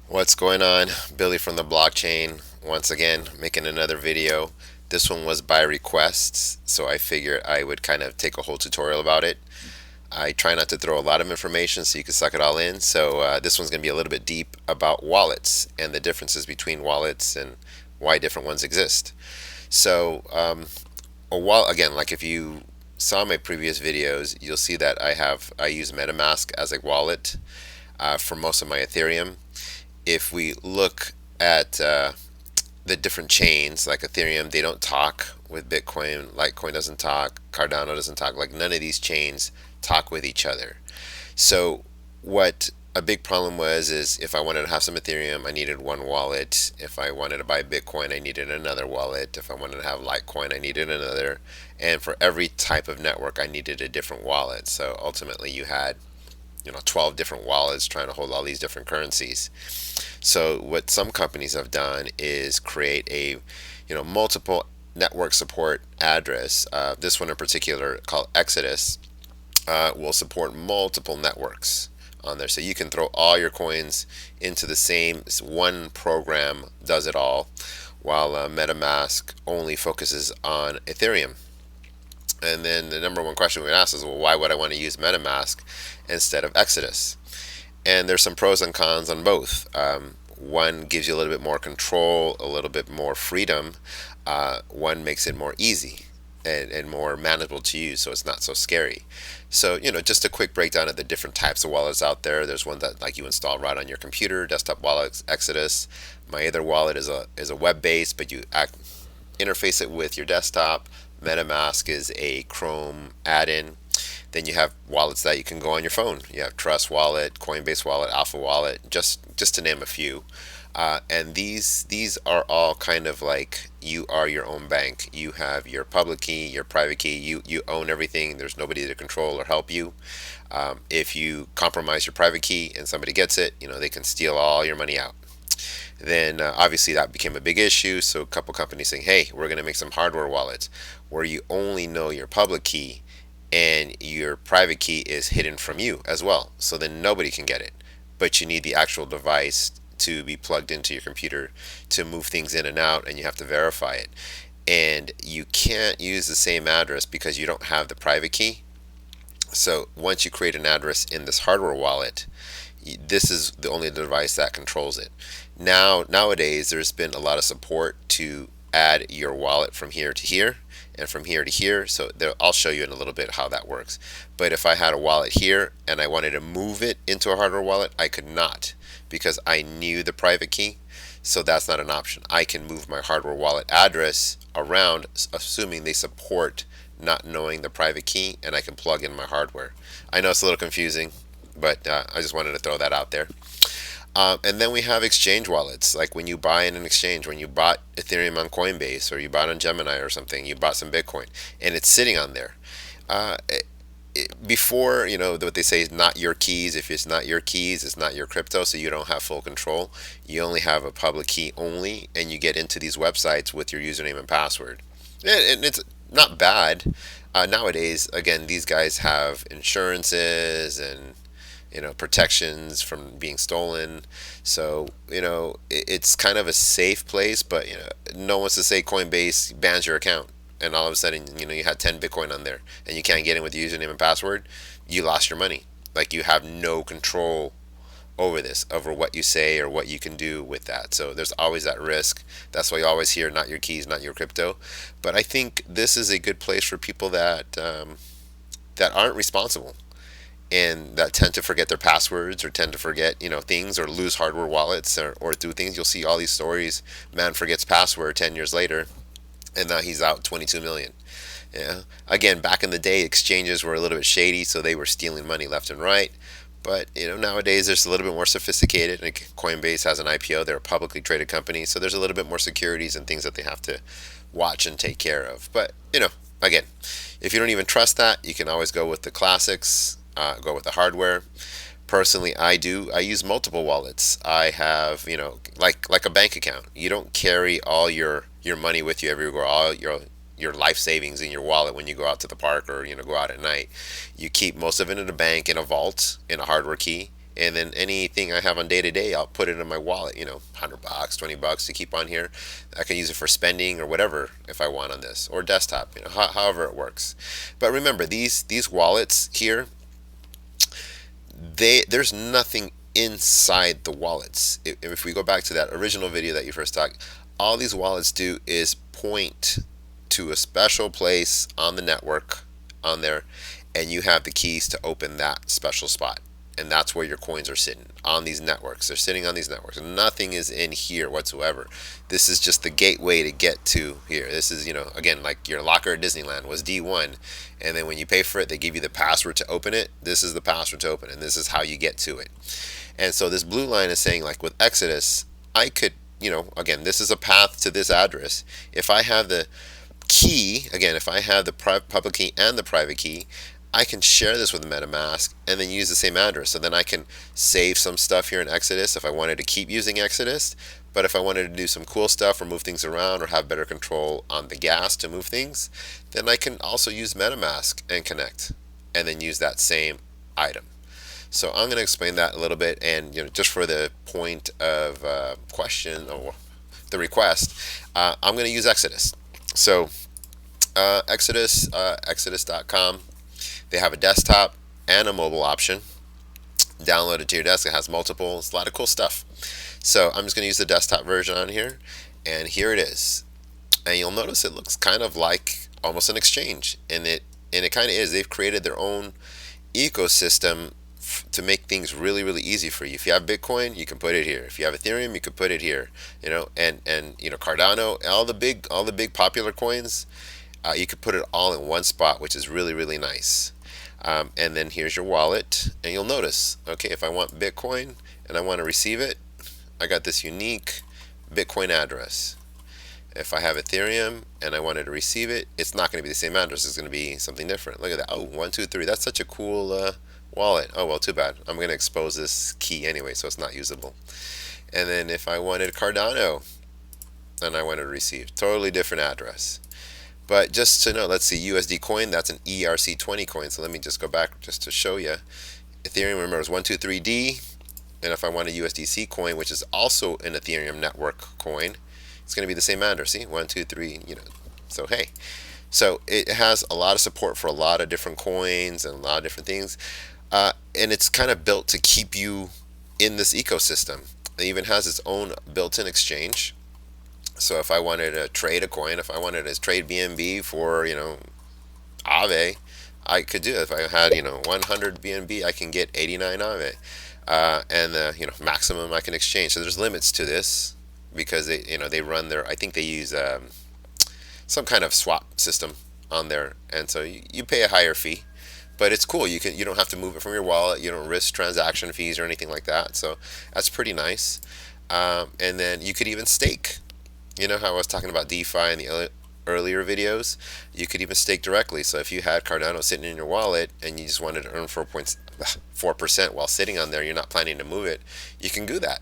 What's going on? Billy from the blockchain, once again making another video. This one was by request, so I figured I would kind of take a whole tutorial about it. I try not to throw a lot of information so you can suck it all in. So this one's going to be a little bit deep about wallets and the differences between wallets and why different ones exist. So a wallet, again, like if you saw my previous videos, you'll see that I use Metamask as a wallet for most of my Ethereum. If we look at the different chains, like Ethereum, they don't talk with Bitcoin. Litecoin doesn't talk. Cardano doesn't talk. Like none of these chains talk with each other. So what a big problem was is if I wanted to have some Ethereum, I needed one wallet. If I wanted to buy Bitcoin, I needed another wallet. If I wanted to have Litecoin, I needed another. And for every type of network, I needed a different wallet. So ultimately, you had 12 different wallets trying to hold all these different currencies. So what some companies have done is create a multiple network support address. This one in particular, called Exodus, will support multiple networks on there, so you can throw all your coins into the same one program. Does it all, while MetaMask only focuses on Ethereum. And then the number one question we ask is, well, why would I want to use MetaMask instead of Exodus? And there's some pros and cons on both. One gives you a little bit more control, a little bit more freedom. One makes it more easy and more manageable to use, so it's not so scary. So, just a quick breakdown of the different types of wallets out there. There's one that like you install right on your computer, desktop wallet, Exodus. My other wallet is a web-based, but you interface it with your desktop. MetaMask is a Chrome add-in. Then you have wallets that you can go on your phone. You have Trust Wallet, Coinbase Wallet, Alpha Wallet, just to name a few. And these are all kind of like you are your own bank. You have your public key, your private key. You own everything. There's nobody to control or help you. If you compromise your private key and somebody gets it, they can steal all your money out. Then obviously that became a big issue. So a couple companies saying, hey, we're going to make some hardware wallets where you only know your public key and your private key is hidden from you as well. So then nobody can get it. But you need the actual device to be plugged into your computer to move things in and out, and you have to verify it. And you can't use the same address because you don't have the private key. So once you create an address in this hardware wallet, this is the only device that controls it. Nowadays, there's been a lot of support to add your wallet from here to here and from here to here. So I'll show you in a little bit how that works. But if I had a wallet here and I wanted to move it into a hardware wallet, I could not because I knew the private key. So that's not an option. I can move my hardware wallet address around, assuming they support not knowing the private key, and I can plug in my hardware. I know it's a little confusing, but I just wanted to throw that out there. And then we have exchange wallets, like when you buy in an exchange, when you bought Ethereum on Coinbase or you bought on Gemini or something, you bought some Bitcoin, and it's sitting on there. Uh, Before, what they say is not your keys. If it's not your keys, it's not your crypto, so you don't have full control. You only have a public key only, and you get into these websites with your username and password. And it's not bad. Nowadays, again, these guys have insurances and protections from being stolen. So it's kind of a safe place, but no one wants to say Coinbase bans your account, and all of a sudden you had 10 Bitcoin on there, and you can't get in with your username and password. You lost your money. Like you have no control over this, over what you say or what you can do with that. So there's always that risk. That's why you always hear not your keys, not your crypto. But I think this is a good place for people that aren't responsible and that tend to forget their passwords or tend to forget things or lose hardware wallets or do things. You'll see all these stories. Man forgets password 10 years later, and now he's out 22 million. Yeah. Again, back in the day, exchanges were a little bit shady, so they were stealing money left and right. But nowadays there's a little bit more sophisticated. Like Coinbase has an IPO; they're a publicly traded company, so there's a little bit more securities and things that they have to watch and take care of. But again, if you don't even trust that, you can always go with the classics. Go with the hardware. Personally, I do. I use multiple wallets. I have, like a bank account. You don't carry all your money with you everywhere. All your life savings in your wallet when you go out to the park or go out at night. You keep most of it in a bank, in a vault, in a hardware key, and then anything I have on day to day, I'll put it in my wallet. $100, $20 to keep on here. I can use it for spending or whatever if I want on this, or desktop. However it works. But remember, these wallets here, there's nothing inside the wallets. If we go back to that original video that you first talked, all these wallets do is point to a special place on the network on there, and you have the keys to open that special spot. And that's where your coins are sitting, on these networks. They're sitting on these networks. Nothing is in here whatsoever. This is just the gateway to get to here. This is, again, like your locker at Disneyland was D1. And then when you pay for it, they give you the password to open it. This is the password to open it, and this is how you get to it. And so this blue line is saying, like with Exodus, I could, again, this is a path to this address. If I have the key, again, if I have the public key and the private key, I can share this with Metamask and then use the same address. So then I can save some stuff here in Exodus if I wanted to keep using Exodus. But if I wanted to do some cool stuff or move things around or have better control on the gas to move things, then I can also use Metamask and connect and then use that same item. So I'm going to explain that a little bit, and just for the point of question or the request, I'm going to use Exodus. So Exodus.com. They have a desktop and a mobile option. Download it to your desk. It has multiple. It's a lot of cool stuff. So I'm just going to use the desktop version on here, and here it is. And you'll notice it looks kind of like almost an exchange, and it kind of is. They've created their own ecosystem to make things really, really easy for you. If you have Bitcoin, you can put it here. If you have Ethereum, you can put it here. And Cardano, all the big popular coins, you could put it all in one spot, which is really, really nice. And then here's your wallet, and you'll notice, okay, if I want Bitcoin and I want to receive it, I got this unique Bitcoin address. If I have Ethereum and I wanted to receive it, it's not going to be the same address. It's going to be something different. Look at that. Oh, 123. That's such a cool wallet. Oh, well, too bad. I'm going to expose this key anyway, so it's not usable. And then if I wanted Cardano and I wanted to receive, totally different address. But just to know, let's see, USD coin, that's an ERC20 coin. So let me just go back just to show you. Ethereum, remember, is 123D. And if I want a USDC coin, which is also an Ethereum network coin, it's going to be the same address. See, 123, So hey, so it has a lot of support for a lot of different coins and a lot of different things, and it's kind of built to keep you in this ecosystem. It even has its own built-in exchange. So if I wanted to trade a coin, if I wanted to trade BNB for Aave, I could do it. If I had 100 BNB, I can get 89 Aave. And the maximum I can exchange. So there's limits to this because they run their, I think they use some kind of swap system on there, and so you pay a higher fee, but it's cool. You don't have to move it from your wallet. You don't risk transaction fees or anything like that. So that's pretty nice. And then you could even stake. How I was talking about DeFi in the earlier videos, you could even stake directly. So if you had Cardano sitting in your wallet and you just wanted to earn 4% while sitting on there, you're not planning to move it, you can do that.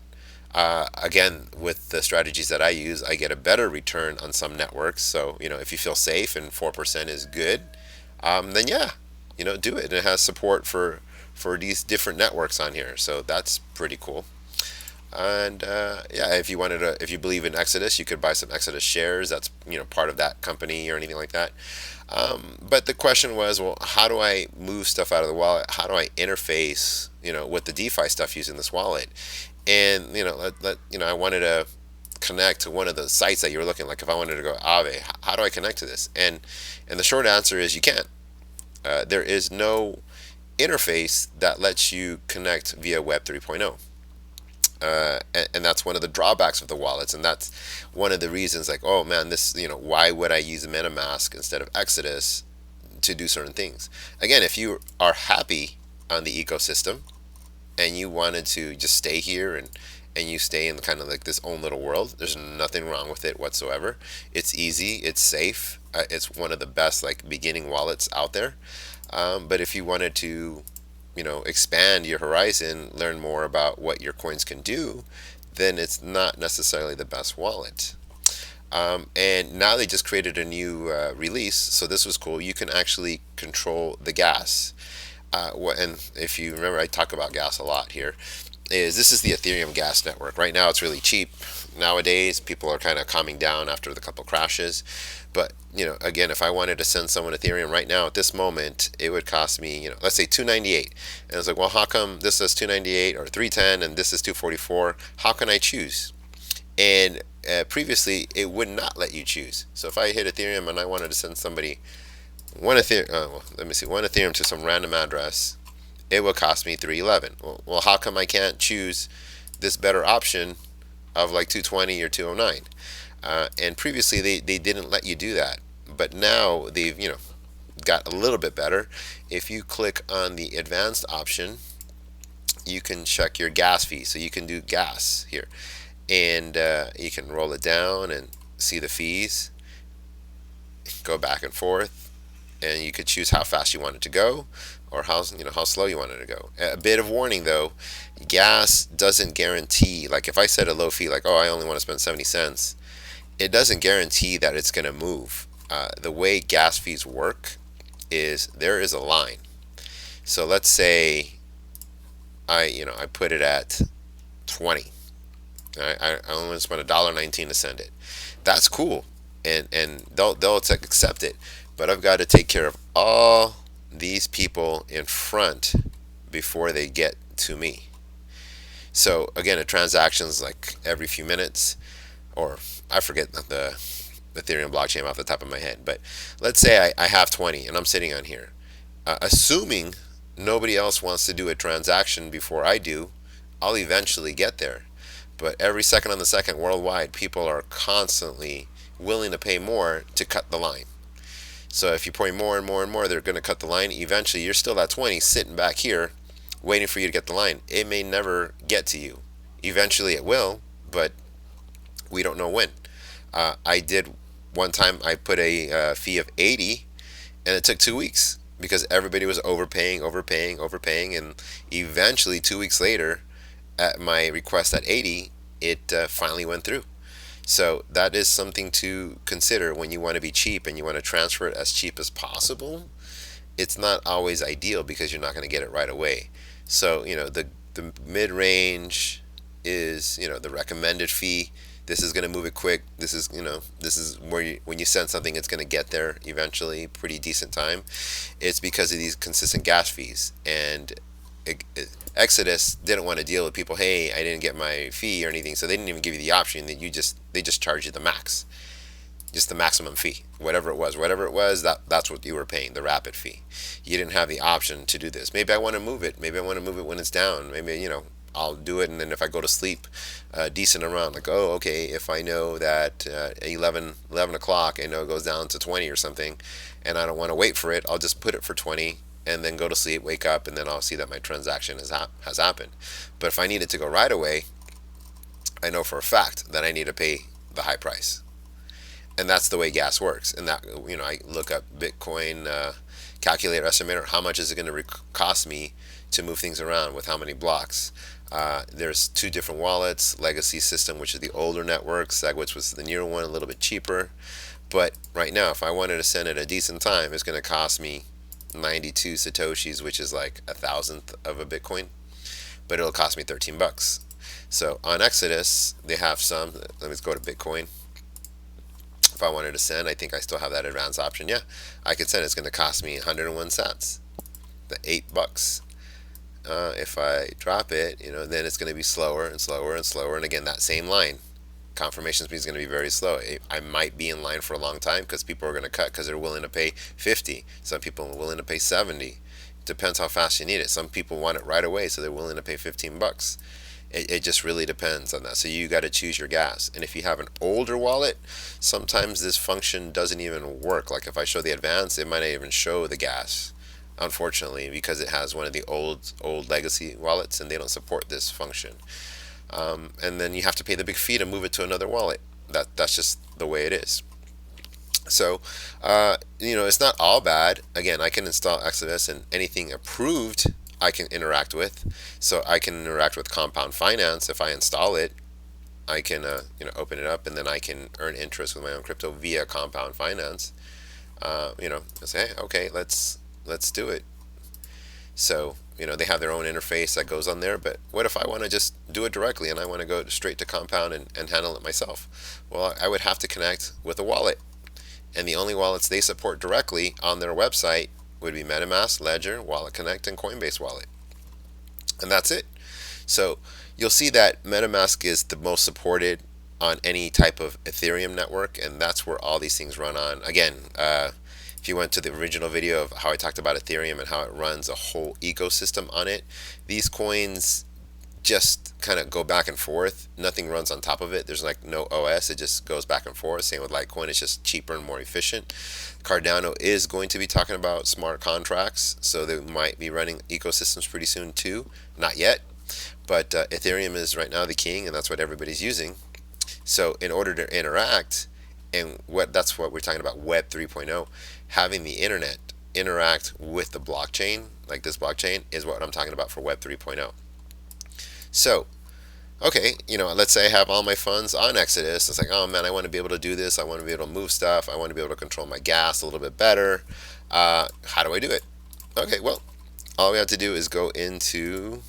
Again, with the strategies that I use, I get a better return on some networks. So if you feel safe and 4% is good, then yeah, do it. And it has support for these different networks on here, so that's pretty cool. And yeah, if you believe in Exodus, you could buy some Exodus shares. That's part of that company or anything like that. But the question was, well, how do I move stuff out of the wallet? How do I interface, with the DeFi stuff using this wallet? And I wanted to connect to one of the sites that you were looking, like if I wanted to go Aave, how do I connect to this? And the short answer is you can't. There is no interface that lets you connect via Web 3.0. And that's one of the drawbacks of the wallets, and that's one of the reasons, like, oh man, this, why would I use Metamask instead of Exodus to do certain things? Again, if you are happy on the ecosystem and you wanted to just stay here and you stay in kind of like this own little world, there's nothing wrong with it whatsoever. It's easy, it's safe, it's one of the best like beginning wallets out there. But if you wanted to expand your horizon, learn more about what your coins can do, then it's not necessarily the best wallet. And now they just created a new release, so this was cool. You can actually control the gas. And if you remember, I talk about gas a lot here. This is the Ethereum gas network. Right now, it's really cheap. Nowadays, people are kind of calming down after the couple crashes. But again, if I wanted to send someone Ethereum right now at this moment, it would cost me, let's say 298. And it's like, well, how come this is 298 or 310 and this is 244? How can I choose? And previously, it would not let you choose. So if I hit Ethereum and I wanted to send somebody one Ethereum to some random address, it will cost me 311. Well, how come I can't choose this better option of like 220 or 209? And previously they didn't let you do that, but now they've got a little bit better. If you click on the advanced option, you can check your gas fee. So you can do gas here, and you can roll it down and see the fees, go back and forth, and you could choose how fast you want it to go or how slow you want it to go. A bit of warning though, gas doesn't guarantee, like if I set a low fee like, oh, I only want to spend 70 cents, it doesn't guarantee that it's going to move. The way gas fees work is there is a line. So let's say I put it at 20. I only spend $1.19 to send it. That's cool, and they'll accept it. But I've got to take care of all these people in front before they get to me. So again, a transaction is like every few minutes, or I forget the Ethereum blockchain off the top of my head. But let's say I have 20 and I'm sitting on here, assuming nobody else wants to do a transaction before I do, I'll eventually get there. But every second on the second worldwide, people are constantly willing to pay more to cut the line. So if you pay more and more and more, they're going to cut the line. Eventually, you're still at 20 sitting back here waiting for you to get the line. It may never get to you. Eventually it will, but we don't know when. I did one time, I put a fee of 80, and it took 2 weeks because everybody was overpaying, and eventually 2 weeks later, at my request at 80, it finally went through. So that is something to consider when you want to be cheap and you want to transfer it as cheap as possible. It's not always ideal because you're not going to get it right away. So the mid range is the recommended fee. This is going to move it quick. This is where when you send something, it's going to get there eventually, pretty decent time. It's because of these consistent gas fees. And Exodus didn't want to deal with people. Hey, I didn't get my fee or anything, so they didn't even give you the option. That they just charge you the max, just the maximum fee, whatever it was. That's what you were paying, the rapid fee. You didn't have the option to do this. Maybe I want to move it. Maybe I want to move it when it's down. Maybe I'll do it, and then if I go to sleep decent around, like, oh, okay, if I know that 11 o'clock, I know it goes down to 20 or something, and I don't want to wait for it, I'll just put it for 20 and then go to sleep, wake up, and then I'll see that my transaction has happened. But if I need it to go right away, I know for a fact that I need to pay the high price. And that's the way gas works. And that, I look up Bitcoin calculator estimator, how much is it going to cost me to move things around with how many blocks. There's two different wallets, Legacy System, which is the older network, SegWit was the newer one, a little bit cheaper. But right now, if I wanted to send it a decent time, it's going to cost me 92 satoshis, which is like 1,000th of a Bitcoin, but it'll cost me 13 bucks. So on Exodus, they have some. Let me go to Bitcoin. If I wanted to send, I think I still have that advanced option. Yeah, I could send. It's going to cost me 101 sats, the 8 bucks. If I drop it, then it's going to be slower and slower and slower. And again, that same line, confirmation speed is going to be very slow. I might be in line for a long time because people are going to cut because they're willing to pay 50. Some people are willing to pay 70. Depends how fast you need it. Some people want it right away, so they're willing to pay 15 bucks. It just really depends on that. So you got to choose your gas. And if you have an older wallet, sometimes this function doesn't even work. Like if I show the advanced, it might not even show the gas, unfortunately, because it has one of the old legacy wallets and they don't support this function. And then you have to pay the big fee to move it to another wallet. That's just the way it is. So, it's not all bad. Again, I can install Exodus, and anything approved I can interact with. So I can interact with Compound Finance. If I install it, I can open it up, and then I can earn interest with my own crypto via Compound Finance. Say, hey, okay, let's do it. So, they have their own interface that goes on there, but what if I want to just do it directly and I want to go straight to Compound and handle it myself? Well, I would have to connect with a wallet. And the only wallets they support directly on their website would be Metamask, Ledger, Wallet Connect, and Coinbase Wallet. And that's it. So you'll see that MetaMask is the most supported on any type of Ethereum network, and that's where all these things run on. Again, if you went to the original video of how I talked about Ethereum and how it runs a whole ecosystem on it, these coins just kind of go back and forth. Nothing runs on top of it. There's like no OS. It just goes back and forth. Same with Litecoin. It's just cheaper and more efficient. Cardano is going to be talking about smart contracts, so they might be running ecosystems pretty soon too. Not yet, but Ethereum is right now the king, and that's what everybody's using. So in order to interact, and that's what we're talking about, Web 3.0, having the internet interact with the blockchain, like this blockchain, is what I'm talking about for Web 3.0. So, okay, let's say I have all my funds on Exodus. It's like, oh man, I want to be able to do this. I want to be able to move stuff. I want to be able to control my gas a little bit better. How do I do it? Okay, well, all we have to do is go into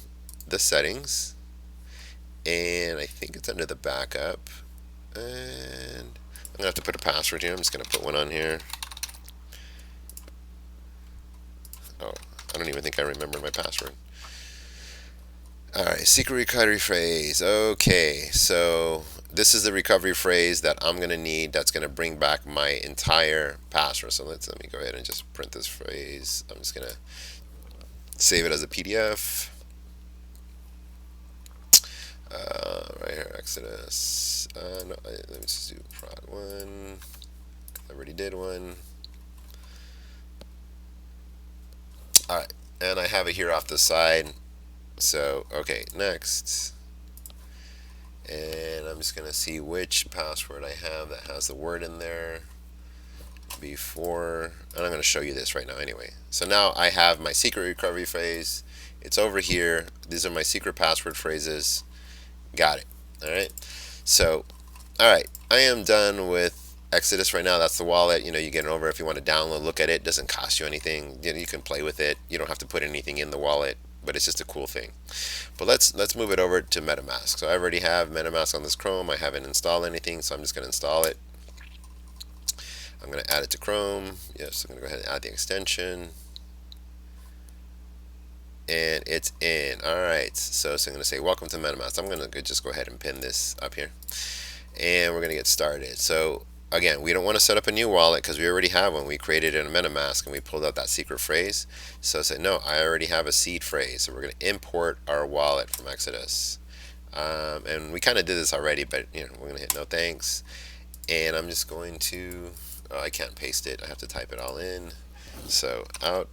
the settings, and I think it's under the backup. And I'm gonna have to put a password here. I'm just gonna put one on here. Oh, I don't even think I remember my password. Alright, secret recovery phrase. Okay, so this is the recovery phrase that I'm going to need that's going to bring back my entire password. So let me go ahead and just print this phrase. I'm just going to save it as a PDF. Right here, Exodus. No, let me just do prod 1. I already did one. Alright, and I have it here off the side. So, okay, next. And I'm just going to see which password I have that has the word in there before. And I'm going to show you this right now anyway. So now I have my secret recovery phrase. It's over here. These are my secret password phrases. Got it. Alright. So, alright. I am done with Exodus right now. That's the wallet. You get it over if you want to download, look at it. It doesn't cost you anything. You can play with it. You don't have to put anything in the wallet, but it's just a cool thing. But let's move it over to MetaMask. So I already have MetaMask on this Chrome. I haven't installed anything, so I'm just going to install it. I'm going to add it to Chrome. Yes, I'm going to go ahead and add the extension. And it's in. Alright, so I'm going to say welcome to MetaMask. I'm going to just go ahead and pin this up here. And we're going to get started. So again, we don't want to set up a new wallet because we already have one. We created it in MetaMask and we pulled out that secret phrase. So I said, no, I already have a seed phrase. So we're going to import our wallet from Exodus. And we kind of did this already, but we're going to hit no thanks. And I'm just going to, I can't paste it. I have to type it all in. So out,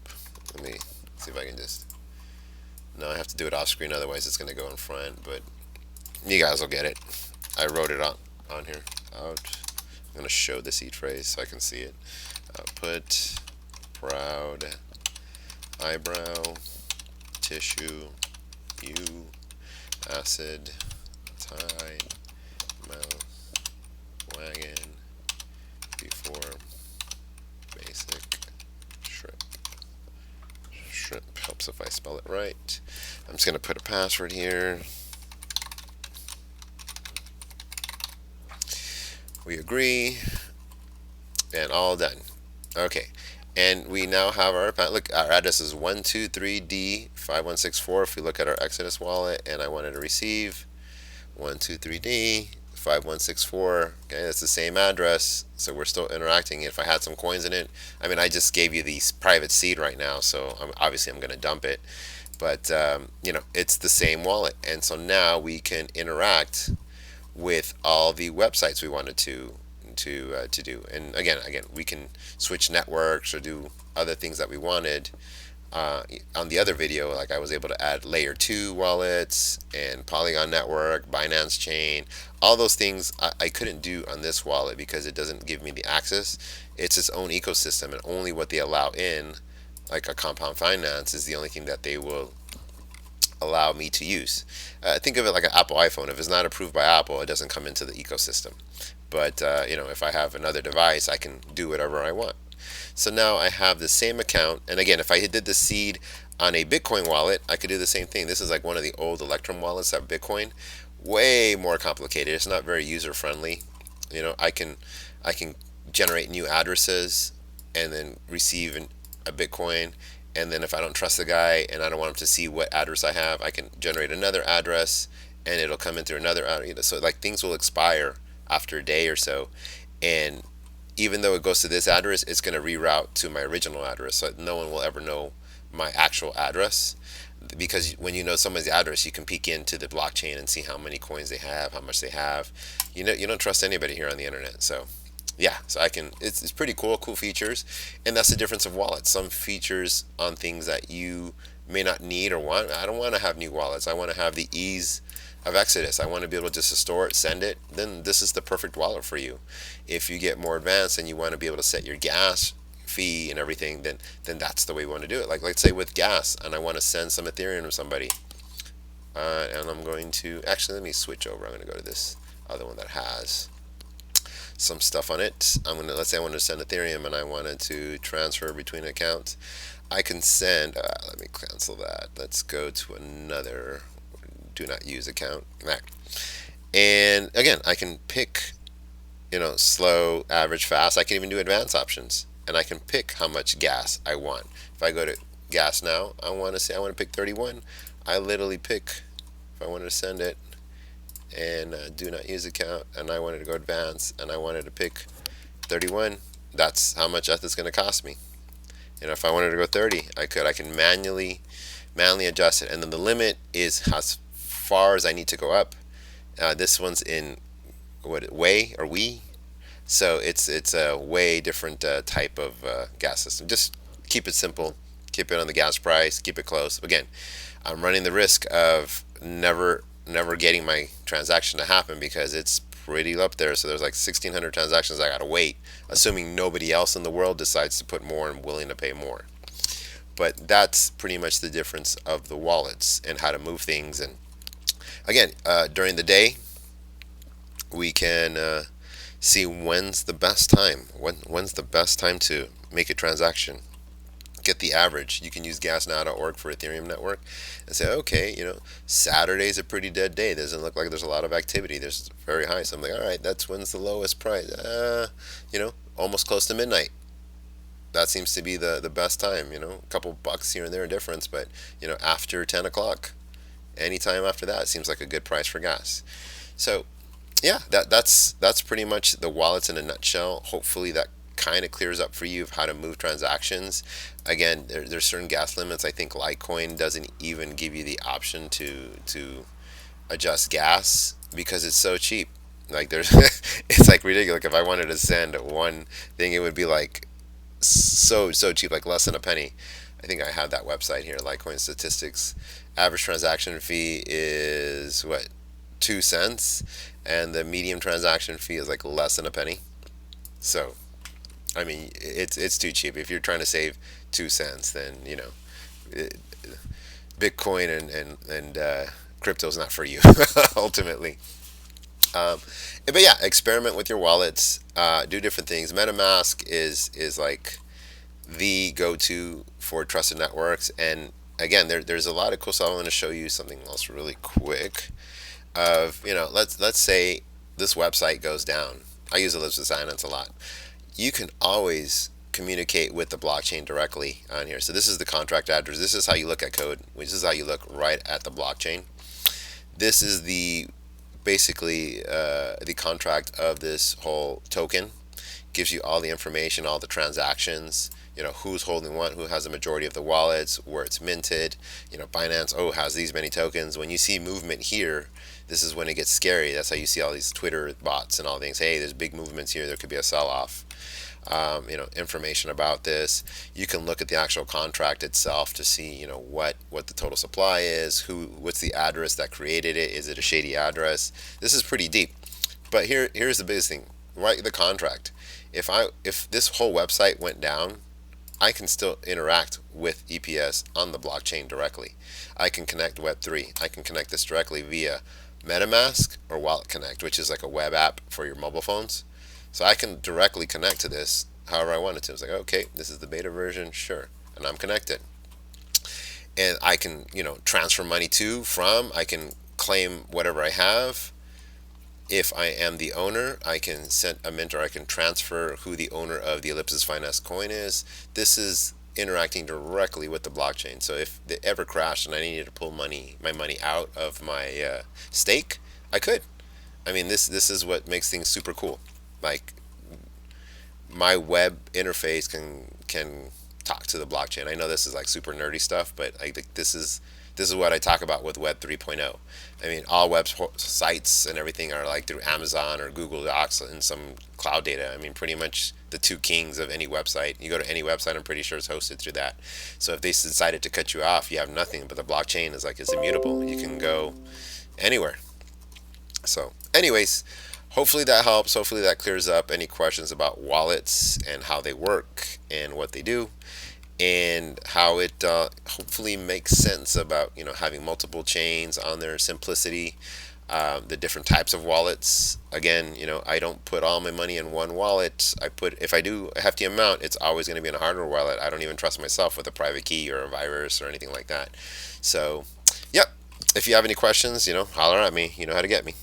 let me see if I can just, no, I have to do it off screen. Otherwise it's going to go in front, but you guys will get it. I wrote it on here. Out. I'm going to show the seed phrase so I can see it. Put proud eyebrow tissue you acid tide mouth wagon before basic shrimp helps if I spell it right. I'm just going to put a password here. We agree, and all done. Okay, and we now have our, look, our address is 123D5164. If we look at our Exodus wallet, and I wanted to receive 123D5164. Okay, that's the same address, so we're still interacting. If I had some coins in it, I mean, I just gave you the private seed right now, so obviously I'm going to dump it. But it's the same wallet, and so now we can interact with all the websites we wanted to do. And again, we can switch networks or do other things that we wanted. On the other video, like I was able to add layer 2 wallets and Polygon network, Binance chain, all those things I couldn't do on this wallet because it doesn't give me the access. It's its own ecosystem, and only what they allow in, like a Compound Finance, is the only thing that they will allow me to use. Think of it like an Apple iPhone. If it's not approved by Apple, it doesn't come into the ecosystem. But if I have another device, I can do whatever I want. So now I have the same account, and again, if I did the seed On a Bitcoin wallet, I could do the same thing. This is like one of the old Electrum wallets that have Bitcoin. Way more complicated. It's not very user friendly. I can generate new addresses and then receive a Bitcoin. And then if I don't trust the guy and I don't want him to see what address I have, I can generate another address and it'll come in through another address. So like things will expire after a day or so, and even though it goes to this address, it's going to reroute to my original address. So no one will ever know my actual address, because when you know someone's address, you can peek into the blockchain and see how many coins they have, how much they have. You don't trust anybody here on the internet. So yeah, so I can. It's pretty cool features, and that's the difference of wallets. Some features on things that you may not need or want. I don't want to have new wallets. I want to have the ease of Exodus. I want to be able just to store it, send it. Then this is the perfect wallet for you. If you get more advanced and you want to be able to set your gas fee and everything, then that's the way we want to do it. Like let's say with gas, and I want to send some Ethereum to somebody, and I'm going to actually let me switch over. I'm going to go to this other one that has some stuff on it. Let's say I wanted to send Ethereum and I wanted to transfer between accounts. I can send. Let me cancel that. Let's go to another do not use account. And again, I can pick, slow, average, fast. I can even do advanced options, and I can pick how much gas I want. If I go to gas now, I want to pick 31. I literally pick if I wanted to send it, and do not use account, and I wanted to go advanced, and I wanted to pick 31. That's how much that's going to cost me. If I wanted to go 30, I could. I can manually adjust it, and then the limit is how far as I need to go up. This one's in way or we, so it's a way different type of gas system. Just keep it simple, keep it on the gas price, keep it close. Again, I'm running the risk of never getting my transaction to happen because it's pretty up there. So there's like 1,600 transactions I gotta wait, assuming nobody else in the world decides to put more and willing to pay more. But that's pretty much the difference of the wallets and how to move things. And again, during the day, we can see when's the best time. When's the best time to make a transaction? Get the average. You can use gasnow.org for Ethereum network and say, okay, Saturday's a pretty dead day. Doesn't look like there's a lot of activity. There's very high. So I'm like, all right, that's when's the lowest price. Almost close to midnight. That seems to be the best time. A couple bucks here and there difference, but after 10 o'clock, anytime after that seems like a good price for gas. So yeah, that's pretty much the wallets in a nutshell. Hopefully that kind of clears up for you of how to move transactions. Again, there's certain gas limits. I think Litecoin doesn't even give you the option to adjust gas because it's so cheap. Like there's it's like ridiculous. If I wanted to send one thing, it would be like so cheap, like less than a penny. I think I have that website here, Litecoin statistics. Average transaction fee is what, 2 cents, and the medium transaction fee is like less than a penny. So I mean, it's too cheap. If you're trying to save 2 cents, then Bitcoin and crypto's not for you ultimately. But yeah, experiment with your wallets. Do different things. Metamask is like the go-to for trusted networks. And again, there's a lot of cool stuff. I want to show you something else really quick. Let's say this website goes down. I use Elizabeth Silence a lot. You can always communicate with the blockchain directly on here. So this is the contract address. This is how you look at code. This is how you look right at the blockchain. This is basically the contract of this whole token. Gives you all the information, all the transactions, who's holding what, who has the majority of the wallets, where it's minted. Binance, has these many tokens. When you see movement here, this is when it gets scary. That's how you see all these Twitter bots and all things. Hey, there's big movements here. There could be a sell-off. Information about this. You can look at the actual contract itself to see, what the total supply is, what's the address that created it. Is it a shady address? This is pretty deep. But here's the biggest thing. Write the contract. If this whole website went down, I can still interact with EPS on the blockchain directly. I can connect Web3. I can connect this directly via Metamask or Wallet Connect, which is like a web app for your mobile phones. So I can directly connect to this however I wanted to. It's like, okay, this is the beta version, sure, and I'm connected. and I can, transfer money to, from. I can claim whatever I have. If I am the owner, I can send a mint, or I can transfer who the owner of the Ellipsis Finance coin is. This is interacting directly with the blockchain. So if it ever crashed and I needed to pull my money out of my stake, I could. I mean, this is what makes things super cool. Like, my web interface can talk to the blockchain. I know this is like super nerdy stuff, but I think this is what I talk about with Web 3.0. I mean, all sites and everything are like through Amazon or Google Docs and some cloud data. I mean, pretty much the two kings of any website. You go to any website, I'm pretty sure it's hosted through that. So if they decided to cut you off, you have nothing. But the blockchain is like, it's immutable. You can go anywhere. So, anyways, hopefully that helps. Hopefully that clears up any questions about wallets and how they work and what they do, and how it hopefully makes sense about having multiple chains on their simplicity, the different types of wallets. Again, I don't put all my money in one wallet. If I do a hefty amount, it's always going to be in a hardware wallet. I don't even trust myself with a private key or a virus or anything like that. So, yep. If you have any questions, holler at me. You know how to get me.